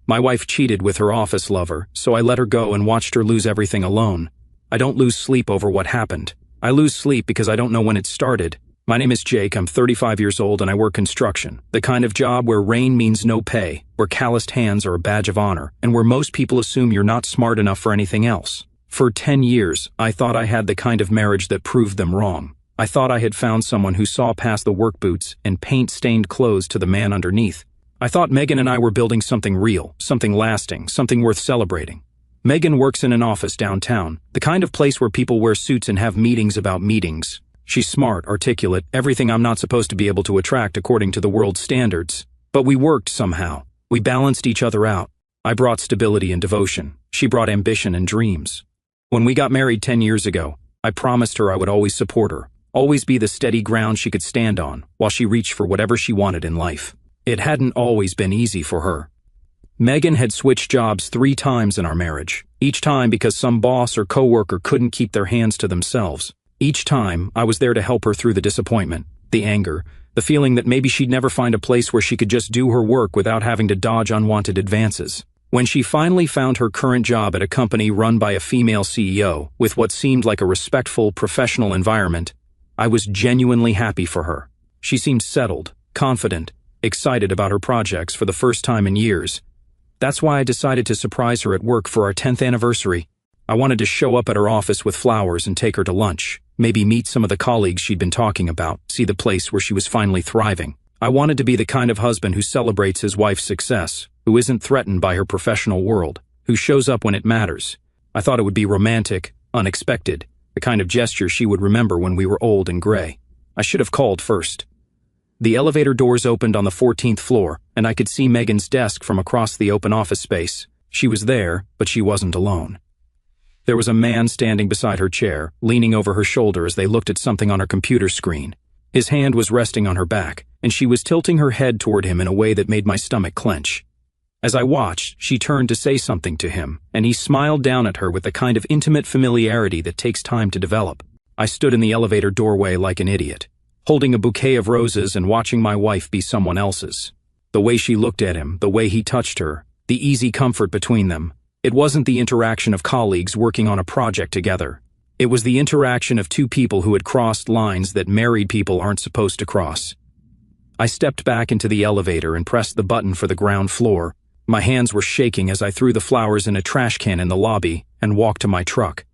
My wife cheated with her office lover, so I let her go and watched her lose everything alone. I don't lose sleep over what happened. I lose sleep because I don't know when it started. My name is Jake, I'm 35 years old and I work construction. The kind of job where rain means no pay, where calloused hands are a badge of honor, and where most people assume you're not smart enough for anything else. For 10 years, I thought I had the kind of marriage that proved them wrong. I thought I had found someone who saw past the work boots and paint-stained clothes to the man underneath. I thought Megan and I were building something real, something lasting, something worth celebrating. Megan works in an office downtown, the kind of place where people wear suits and have meetings about meetings. She's smart, articulate, everything I'm not supposed to be able to attract according to the world's standards. But we worked somehow. We balanced each other out. I brought stability and devotion. She brought ambition and dreams. When we got married 10 years ago, I promised her I would always support her, always be the steady ground she could stand on while she reached for whatever she wanted in life. It hadn't always been easy for her. Megan had switched jobs 3 times in our marriage, each time because some boss or coworker couldn't keep their hands to themselves. Each time, I was there to help her through the disappointment, the anger, the feeling that maybe she'd never find a place where she could just do her work without having to dodge unwanted advances. When she finally found her current job at a company run by a female CEO, with what seemed like a respectful, professional environment, I was genuinely happy for her. She seemed settled, confident, excited about her projects for the first time in years. That's why I decided to surprise her at work for our 10th anniversary. I wanted to show up at her office with flowers and take her to lunch, maybe meet some of the colleagues she'd been talking about, see the place where she was finally thriving. I wanted to be the kind of husband who celebrates his wife's success, who isn't threatened by her professional world, who shows up when it matters. I thought it would be romantic, unexpected, the kind of gesture she would remember when we were old and gray. I should have called first. The elevator doors opened on the 14th floor, and I could see Megan's desk from across the open office space. She was there, but she wasn't alone. There was a man standing beside her chair, leaning over her shoulder as they looked at something on her computer screen. His hand was resting on her back, and she was tilting her head toward him in a way that made my stomach clench. As I watched, she turned to say something to him, and he smiled down at her with the kind of intimate familiarity that takes time to develop. I stood in the elevator doorway like an idiot, holding a bouquet of roses and watching my wife be someone else's. The way she looked at him, the way he touched her, the easy comfort between them. It wasn't the interaction of colleagues working on a project together. It was the interaction of 2 people who had crossed lines that married people aren't supposed to cross. I stepped back into the elevator and pressed the button for the ground floor. My hands were shaking as I threw the flowers in a trash can in the lobby and walked to my truck.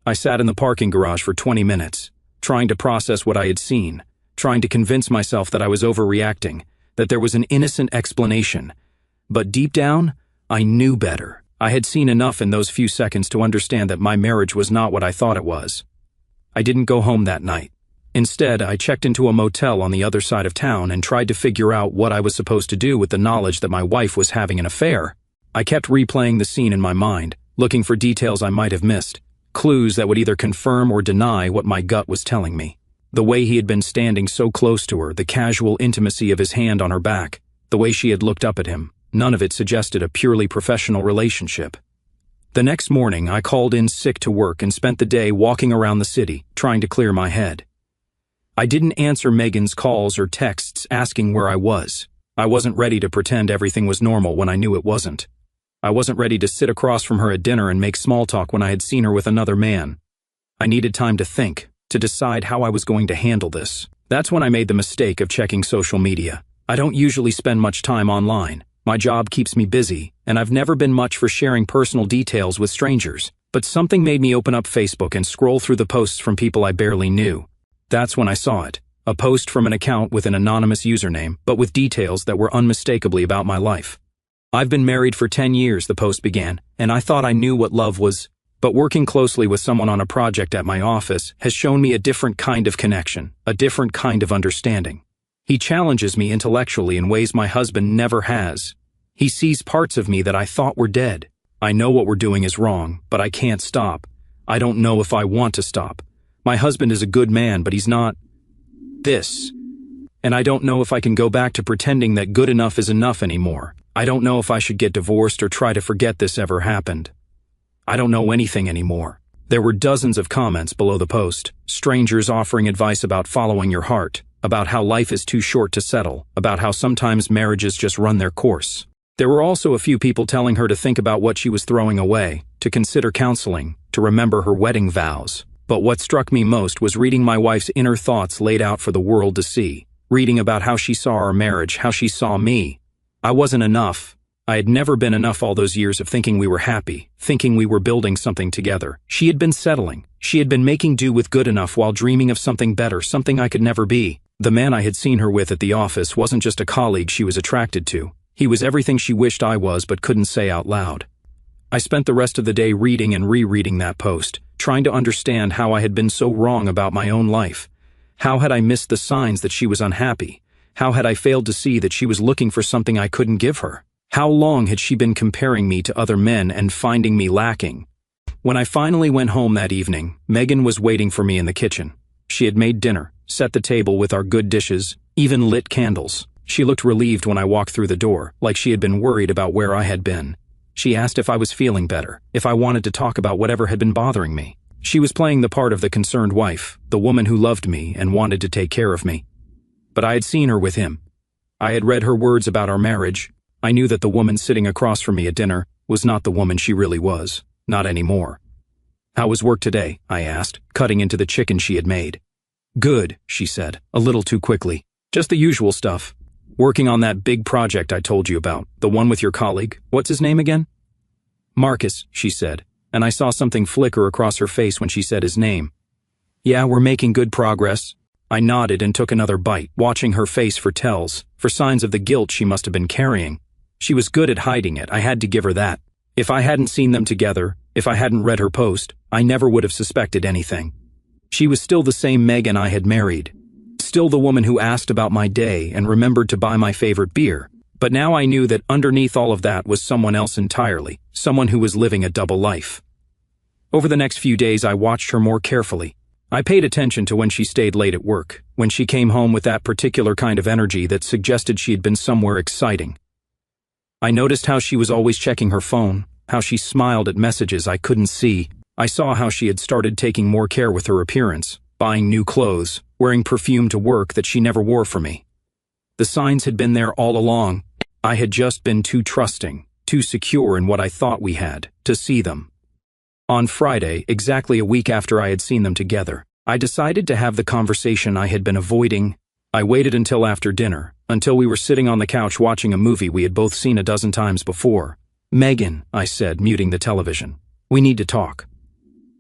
I sat in the parking garage for 20 minutes, trying to process what I had seen, trying to convince myself that I was overreacting, that there was an innocent explanation. But deep down, I knew better. I had seen enough in those few seconds to understand that my marriage was not what I thought it was. I didn't go home that night. Instead, I checked into a motel on the other side of town and tried to figure out what I was supposed to do with the knowledge that my wife was having an affair. I kept replaying the scene in my mind, looking for details I might have missed, clues that would either confirm or deny what my gut was telling me. The way he had been standing so close to her, the casual intimacy of his hand on her back, the way she had looked up at him, none of it suggested a purely professional relationship. The next morning, I called in sick to work and spent the day walking around the city, trying to clear my head. I didn't answer Megan's calls or texts asking where I was. I wasn't ready to pretend everything was normal when I knew it wasn't. I wasn't ready to sit across from her at dinner and make small talk when I had seen her with another man. I needed time to think, to decide how I was going to handle this. That's when I made the mistake of checking social media. I don't usually spend much time online. My job keeps me busy, and I've never been much for sharing personal details with strangers. But something made me open up Facebook and scroll through the posts from people I barely knew. That's when I saw it. A post from an account with an anonymous username, but with details that were unmistakably about my life. I've been married for 10 years, the post began, and I thought I knew what love was. But working closely with someone on a project at my office has shown me a different kind of connection, a different kind of understanding. He challenges me intellectually in ways my husband never has. He sees parts of me that I thought were dead. I know what we're doing is wrong, but I can't stop. I don't know if I want to stop. My husband is a good man, but he's not this. And I don't know if I can go back to pretending that good enough is enough anymore. I don't know if I should get divorced or try to forget this ever happened. I don't know anything anymore. There were dozens of comments below the post, strangers offering advice about following your heart, about how life is too short to settle, about how sometimes marriages just run their course. There were also a few people telling her to think about what she was throwing away, to consider counseling, to remember her wedding vows. But what struck me most was reading my wife's inner thoughts laid out for the world to see, reading about how she saw our marriage, how she saw me. I wasn't enough. I had never been enough all those years of thinking we were happy, thinking we were building something together. She had been settling. She had been making do with good enough while dreaming of something better, something I could never be. The man I had seen her with at the office wasn't just a colleague she was attracted to. He was everything she wished I was but couldn't say out loud. I spent the rest of the day reading and rereading that post, trying to understand how I had been so wrong about my own life. How had I missed the signs that she was unhappy? How had I failed to see that she was looking for something I couldn't give her? How long had she been comparing me to other men and finding me lacking? When I finally went home that evening, Megan was waiting for me in the kitchen. She had made dinner, set the table with our good dishes, even lit candles. She looked relieved when I walked through the door, like she had been worried about where I had been. She asked if I was feeling better, if I wanted to talk about whatever had been bothering me. She was playing the part of the concerned wife, the woman who loved me and wanted to take care of me. But I had seen her with him. I had read her words about our marriage. I knew that the woman sitting across from me at dinner was not the woman she really was, not anymore. "How was work today?" I asked, cutting into the chicken she had made. "Good," she said, a little too quickly. "Just the usual stuff. Working on that big project I told you about, the one with your colleague. What's his name again?" "Marcus," she said, and I saw something flicker across her face when she said his name. "Yeah, we're making good progress." I nodded and took another bite, watching her face for tells, for signs of the guilt she must have been carrying. She was good at hiding it, I had to give her that. If I hadn't seen them together, if I hadn't read her post, I never would have suspected anything. She was still the same Megan I had married. Still the woman who asked about my day and remembered to buy my favorite beer. But now I knew that underneath all of that was someone else entirely, someone who was living a double life. Over the next few days I watched her more carefully. I paid attention to when she stayed late at work, when she came home with that particular kind of energy that suggested she had been somewhere exciting. I noticed how she was always checking her phone, how she smiled at messages I couldn't see. I saw how she had started taking more care with her appearance, buying new clothes, wearing perfume to work that she never wore for me. The signs had been there all along. I had just been too trusting, too secure in what I thought we had, to see them. On Friday, exactly a week after I had seen them together, I decided to have the conversation I had been avoiding. I waited until after dinner, until we were sitting on the couch watching a movie we had both seen a dozen times before. "Megan," I said, muting the television, "we need to talk."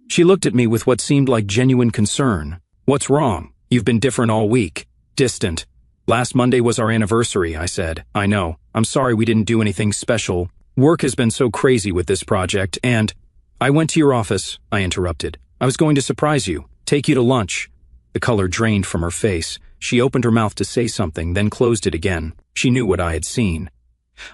She looked at me with what seemed like genuine concern. "What's wrong? You've been different all week." Distant. "Last Monday was our anniversary," I said. "I know. I'm sorry we didn't do anything special. Work has been so crazy with this project, and—" "I went to your office," I interrupted. "I was going to surprise you, take you to lunch." The color drained from her face. She opened her mouth to say something, then closed it again. She knew what I had seen.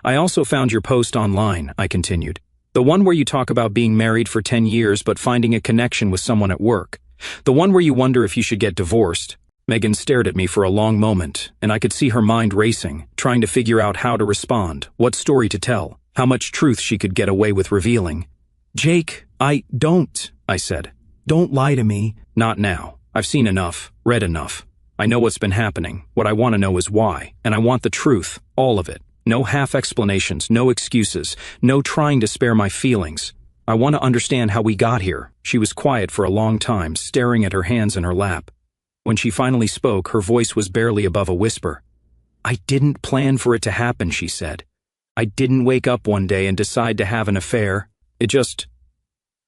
"I also found your post online," I continued. "The one where you talk about being married for 10 years but finding a connection with someone at work. The one where you wonder if you should get divorced." Megan stared at me for a long moment, and I could see her mind racing, trying to figure out how to respond, what story to tell, how much truth she could get away with revealing. "Jake, don't," I said. "Don't lie to me." "Not now. I've seen enough, read enough. I know what's been happening. What I want to know is why, and I want the truth, all of it. No half explanations, no excuses, no trying to spare my feelings. I want to understand how we got here." She was quiet for a long time, staring at her hands in her lap. When she finally spoke, her voice was barely above a whisper. "I didn't plan for it to happen," she said. "I didn't wake up one day and decide to have an affair. It just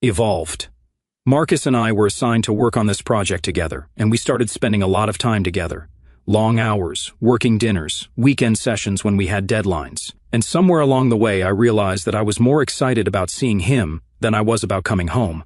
evolved." Marcus and I were assigned to work on this project together, and we started spending a lot of time together. Long hours, working dinners, weekend sessions when we had deadlines. And somewhere along the way I realized that I was more excited about seeing him than I was about coming home.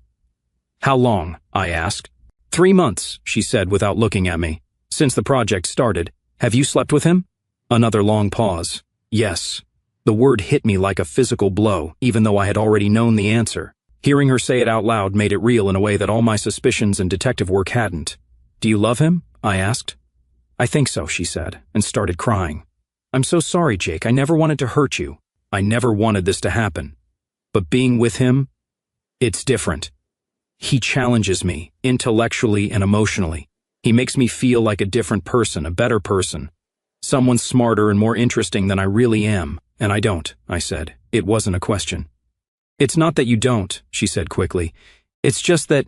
"How long?" I asked. 3 months, she said without looking at me. "Since the project started. Have you slept with him?" Another long pause. "Yes." The word hit me like a physical blow, even though I had already known the answer. Hearing her say it out loud made it real in a way that all my suspicions and detective work hadn't. "Do you love him?" I asked. "I think so," she said, and started crying. "I'm so sorry, Jake. I never wanted to hurt you. I never wanted this to happen. But being with him, it's different. He challenges me, intellectually and emotionally. He makes me feel like a different person, a better person. Someone smarter and more interesting than I really am. And I don't, I said. It wasn't a question. It's not that you don't, she said quickly. It's just that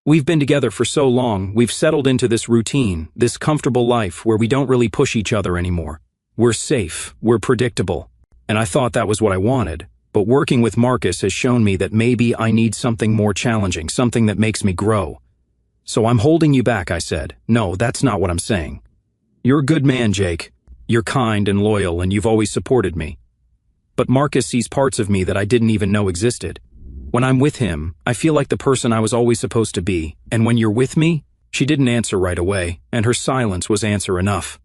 we've been together for so long, we've settled into this routine, this comfortable life where we don't really push each other anymore. We're safe, we're predictable. And I thought that was what I wanted. But working with Marcus has shown me that maybe I need something more challenging, something that makes me grow. So I'm holding you back, I said. No, that's not what I'm saying. You're a good man, Jake. You're kind and loyal, and you've always supported me. But Marcus sees parts of me that I didn't even know existed. When I'm with him, I feel like the person I was always supposed to be, and when you're with me, she didn't answer right away, and her silence was answer enough.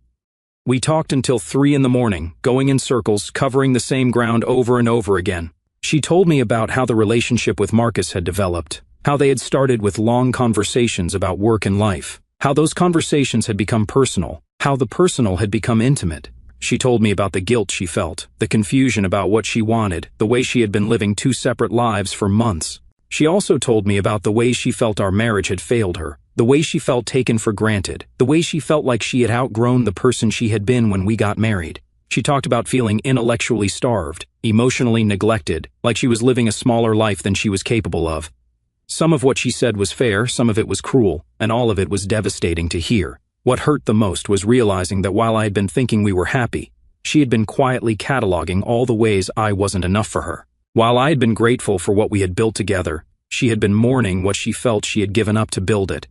We talked until 3 a.m, going in circles, covering the same ground over and over again. She told me about how the relationship with Marcus had developed, how they had started with long conversations about work and life, how those conversations had become personal, how the personal had become intimate. She told me about the guilt she felt, the confusion about what she wanted, the way she had been living 2 separate lives for months. She also told me about the way she felt our marriage had failed her, the way she felt taken for granted, the way she felt like she had outgrown the person she had been when we got married. She talked about feeling intellectually starved, emotionally neglected, like she was living a smaller life than she was capable of. Some of what she said was fair, some of it was cruel, and all of it was devastating to hear. What hurt the most was realizing that while I had been thinking we were happy, she had been quietly cataloging all the ways I wasn't enough for her. While I had been grateful for what we had built together, she had been mourning what she felt she had given up to build it.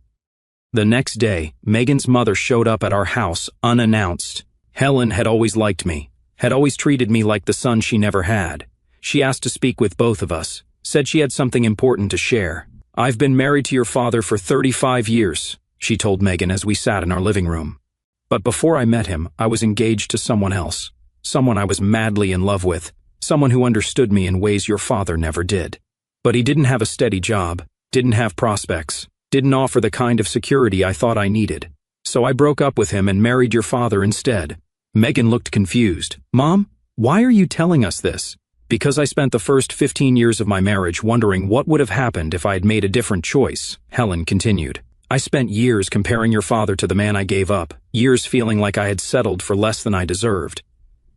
The next day, Megan's mother showed up at our house unannounced. Helen had always liked me, had always treated me like the son she never had. She asked to speak with both of us, said she had something important to share. I've been married to your father for 35 years, she told Megan as we sat in our living room. But before I met him, I was engaged to someone else, someone I was madly in love with, someone who understood me in ways your father never did. But he didn't have a steady job, didn't have prospects, didn't offer the kind of security I thought I needed. So I broke up with him and married your father instead. Megan looked confused. Mom, why are you telling us this? Because I spent the first 15 years of my marriage wondering what would have happened if I had made a different choice, Helen continued. I spent years comparing your father to the man I gave up, years feeling like I had settled for less than I deserved.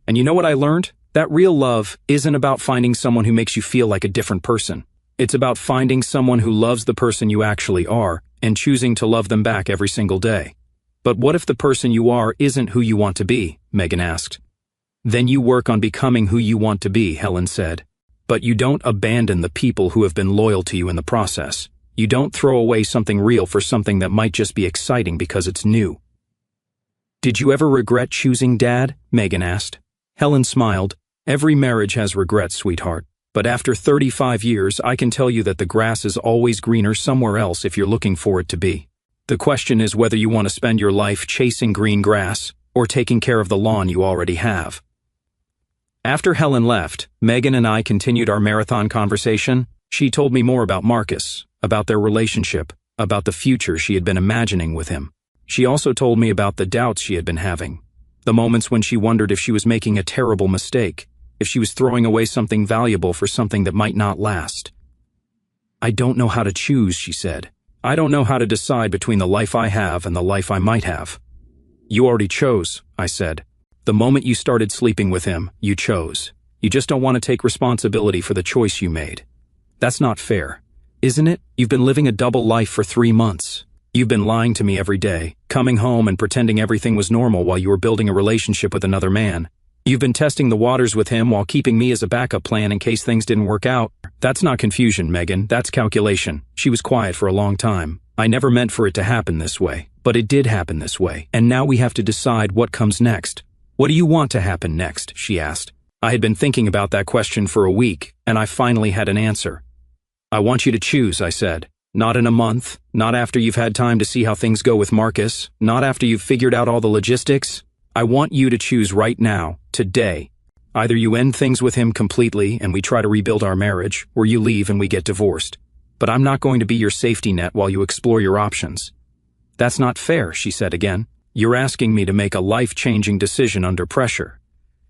And you know what I learned? That real love isn't about finding someone who makes you feel like a different person. It's about finding someone who loves the person you actually are and choosing to love them back every single day. But what if the person you are isn't who you want to be? Megan asked. Then you work on becoming who you want to be, Helen said. But you don't abandon the people who have been loyal to you in the process. You don't throw away something real for something that might just be exciting because it's new. Did you ever regret choosing Dad? Megan asked. Helen smiled. Every marriage has regrets, sweetheart. But after 35 years, I can tell you that the grass is always greener somewhere else if you're looking for it to be. The question is whether you want to spend your life chasing green grass or taking care of the lawn you already have. After Helen left, Megan and I continued our marathon conversation. She told me more about Marcus, about their relationship, about the future she had been imagining with him. She also told me about the doubts she had been having, the moments when she wondered if she was making a terrible mistake, if she was throwing away something valuable for something that might not last. I don't know how to choose, she said. I don't know how to decide between the life I have and the life I might have. You already chose, I said. The moment you started sleeping with him, you chose. You just don't want to take responsibility for the choice you made. That's not fair, isn't it? You've been living a double life for 3 months. You've been lying to me every day, coming home and pretending everything was normal while you were building a relationship with another man. You've been testing the waters with him while keeping me as a backup plan in case things didn't work out. That's not confusion, Megan. That's calculation. She was quiet for a long time. I never meant for it to happen this way, but it did happen this way. And now we have to decide what comes next. What do you want to happen next? She asked. I had been thinking about that question for a week, and I finally had an answer. I want you to choose, I said. Not in a month, not after you've had time to see how things go with Marcus, not after you've figured out all the logistics. I want you to choose right now, today. Either you end things with him completely and we try to rebuild our marriage, or you leave and we get divorced. But I'm not going to be your safety net while you explore your options. That's not fair, she said again. You're asking me to make a life-changing decision under pressure.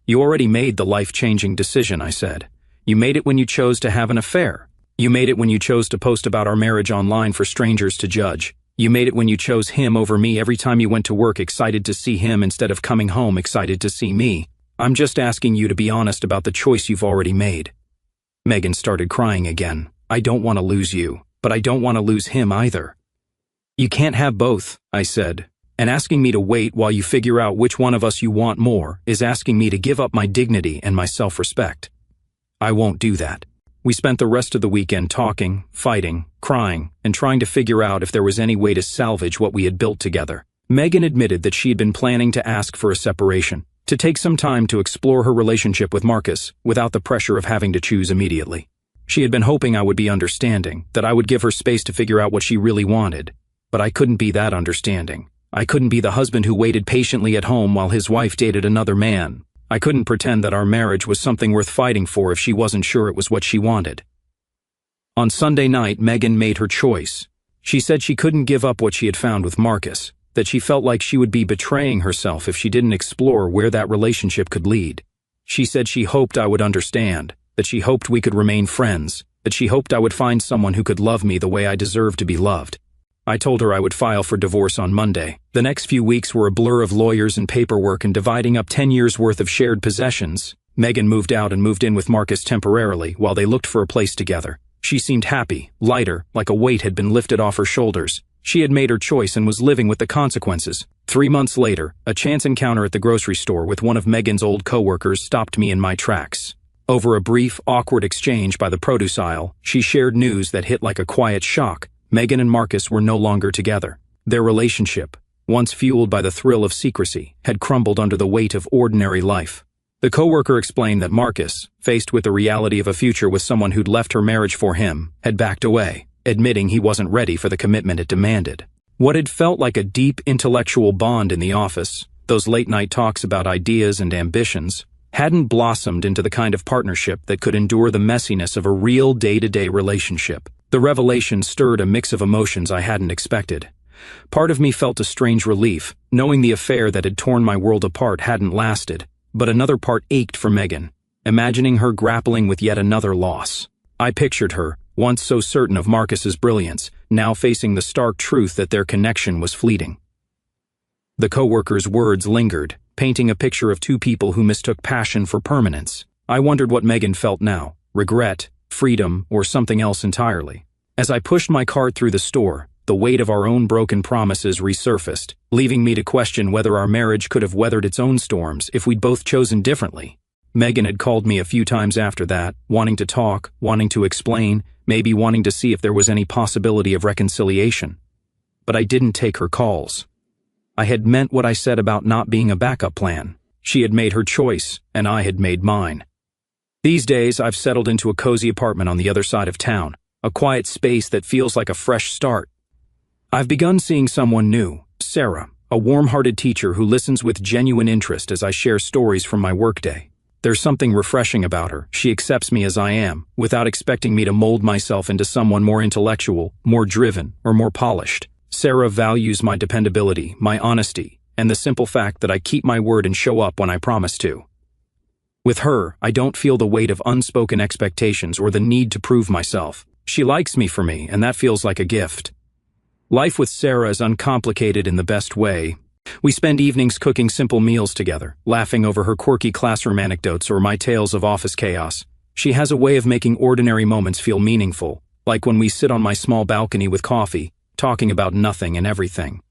You already made the life-changing decision, I said. You made it when you chose to have an affair. You made it when you chose to post about our marriage online for strangers to judge. You made it when you chose him over me every time you went to work excited to see him instead of coming home excited to see me. I'm just asking you to be honest about the choice you've already made." Megan started crying again. "I don't want to lose you, but I don't want to lose him either." "You can't have both," I said. "And asking me to wait while you figure out which one of us you want more is asking me to give up my dignity and my self-respect. I won't do that." We spent the rest of the weekend talking, fighting, crying, and trying to figure out if there was any way to salvage what we had built together. Megan admitted that she had been planning to ask for a separation, to take some time to explore her relationship with Marcus without the pressure of having to choose immediately. She had been hoping I would be understanding, that I would give her space to figure out what she really wanted. But I couldn't be that understanding. I couldn't be the husband who waited patiently at home while his wife dated another man. I couldn't pretend that our marriage was something worth fighting for if she wasn't sure it was what she wanted. On Sunday night, Megan made her choice. She said she couldn't give up what she had found with Marcus, that she felt like she would be betraying herself if she didn't explore where that relationship could lead. She said she hoped I would understand, that she hoped we could remain friends, that she hoped I would find someone who could love me the way I deserved to be loved. I told her I would file for divorce on Monday. The next few weeks were a blur of lawyers and paperwork and dividing up 10 years' worth of shared possessions. Megan moved out and moved in with Marcus temporarily while they looked for a place together. She seemed happy, lighter, like a weight had been lifted off her shoulders. She had made her choice and was living with the consequences. 3 months later, a chance encounter at the grocery store with one of Megan's old coworkers stopped me in my tracks. Over a brief, awkward exchange by the produce aisle, she shared news that hit like a quiet shock. Megan and Marcus were no longer together. Their relationship, once fueled by the thrill of secrecy, had crumbled under the weight of ordinary life. The coworker explained that Marcus, faced with the reality of a future with someone who'd left her marriage for him, had backed away, admitting he wasn't ready for the commitment it demanded. What had felt like a deep intellectual bond in the office, those late-night talks about ideas and ambitions, hadn't blossomed into the kind of partnership that could endure the messiness of a real day-to-day relationship. The revelation stirred a mix of emotions I hadn't expected. Part of me felt a strange relief, knowing the affair that had torn my world apart hadn't lasted, but another part ached for Megan, imagining her grappling with yet another loss. I pictured her, once so certain of Marcus's brilliance, now facing the stark truth that their connection was fleeting. The coworker's words lingered, painting a picture of two people who mistook passion for permanence. I wondered what Megan felt now, regret, freedom, or something else entirely. As I pushed my cart through the store, the weight of our own broken promises resurfaced, leaving me to question whether our marriage could have weathered its own storms if we'd both chosen differently. Megan had called me a few times after that, wanting to talk, wanting to explain, maybe wanting to see if there was any possibility of reconciliation. But I didn't take her calls. I had meant what I said about not being a backup plan. She had made her choice, and I had made mine. These days, I've settled into a cozy apartment on the other side of town, a quiet space that feels like a fresh start. I've begun seeing someone new, Sarah, a warm-hearted teacher who listens with genuine interest as I share stories from my workday. There's something refreshing about her. She accepts me as I am, without expecting me to mold myself into someone more intellectual, more driven, or more polished. Sarah values my dependability, my honesty, and the simple fact that I keep my word and show up when I promise to. With her, I don't feel the weight of unspoken expectations or the need to prove myself. She likes me for me, and that feels like a gift. Life with Sarah is uncomplicated in the best way. We spend evenings cooking simple meals together, laughing over her quirky classroom anecdotes or my tales of office chaos. She has a way of making ordinary moments feel meaningful, like when we sit on my small balcony with coffee, talking about nothing and everything.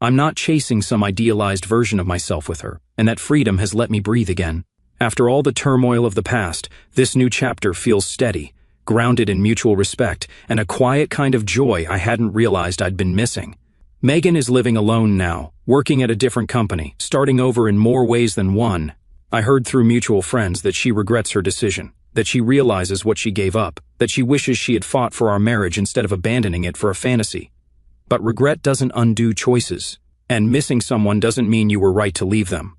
I'm not chasing some idealized version of myself with her, and that freedom has let me breathe again. After all the turmoil of the past, this new chapter feels steady, grounded in mutual respect, and a quiet kind of joy I hadn't realized I'd been missing. Megan is living alone now, working at a different company, starting over in more ways than one. I heard through mutual friends that she regrets her decision, that she realizes what she gave up, that she wishes she had fought for our marriage instead of abandoning it for a fantasy. But regret doesn't undo choices, and missing someone doesn't mean you were right to leave them.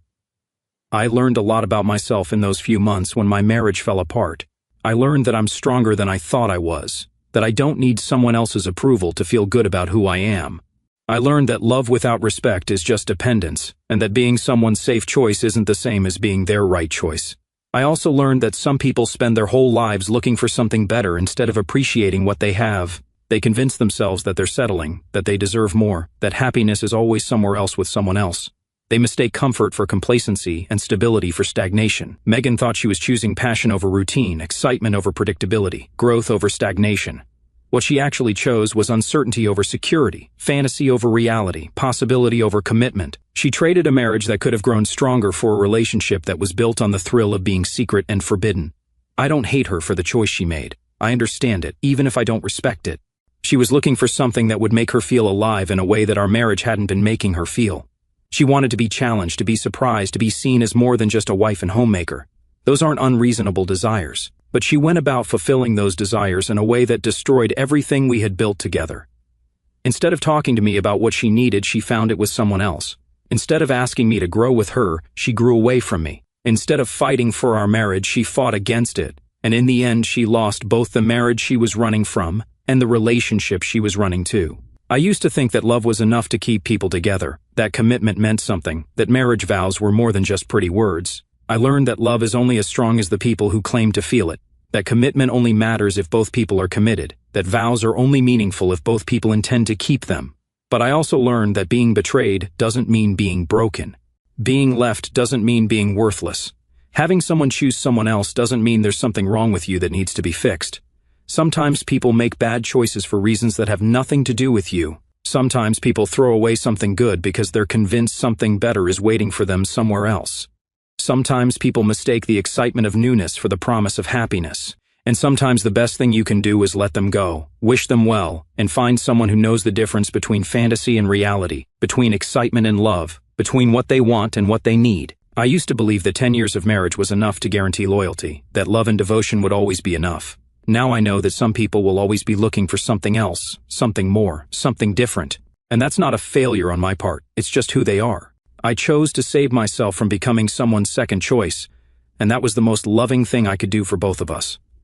I learned a lot about myself in those few months when my marriage fell apart. I learned that I'm stronger than I thought I was, that I don't need someone else's approval to feel good about who I am. I learned that love without respect is just dependence, and that being someone's safe choice isn't the same as being their right choice. I also learned that some people spend their whole lives looking for something better instead of appreciating what they have. They convince themselves that they're settling, that they deserve more, that happiness is always somewhere else with someone else. They mistake comfort for complacency and stability for stagnation. Megan thought she was choosing passion over routine, excitement over predictability, growth over stagnation. What she actually chose was uncertainty over security, fantasy over reality, possibility over commitment. She traded a marriage that could have grown stronger for a relationship that was built on the thrill of being secret and forbidden. I don't hate her for the choice she made. I understand it, even if I don't respect it. She was looking for something that would make her feel alive in a way that our marriage hadn't been making her feel. She wanted to be challenged, to be surprised, to be seen as more than just a wife and homemaker. Those aren't unreasonable desires, but she went about fulfilling those desires in a way that destroyed everything we had built together. Instead of talking to me about what she needed, she found it with someone else. Instead of asking me to grow with her, she grew away from me. Instead of fighting for our marriage, she fought against it, and in the end she lost both the marriage she was running from and the relationship she was running to. I used to think that love was enough to keep people together, that commitment meant something, that marriage vows were more than just pretty words. I learned that love is only as strong as the people who claim to feel it, that commitment only matters if both people are committed, that vows are only meaningful if both people intend to keep them. But I also learned that being betrayed doesn't mean being broken. Being left doesn't mean being worthless. Having someone choose someone else doesn't mean there's something wrong with you that needs to be fixed. Sometimes people make bad choices for reasons that have nothing to do with you. Sometimes people throw away something good because they're convinced something better is waiting for them somewhere else. Sometimes people mistake the excitement of newness for the promise of happiness. And sometimes the best thing you can do is let them go, wish them well, and find someone who knows the difference between fantasy and reality, between excitement and love, between what they want and what they need. I used to believe that 10 years of marriage was enough to guarantee loyalty, that love and devotion would always be enough. Now I know that some people will always be looking for something else, something more, something different. And that's not a failure on my part, it's just who they are. I chose to save myself from becoming someone's second choice, and that was the most loving thing I could do for both of us.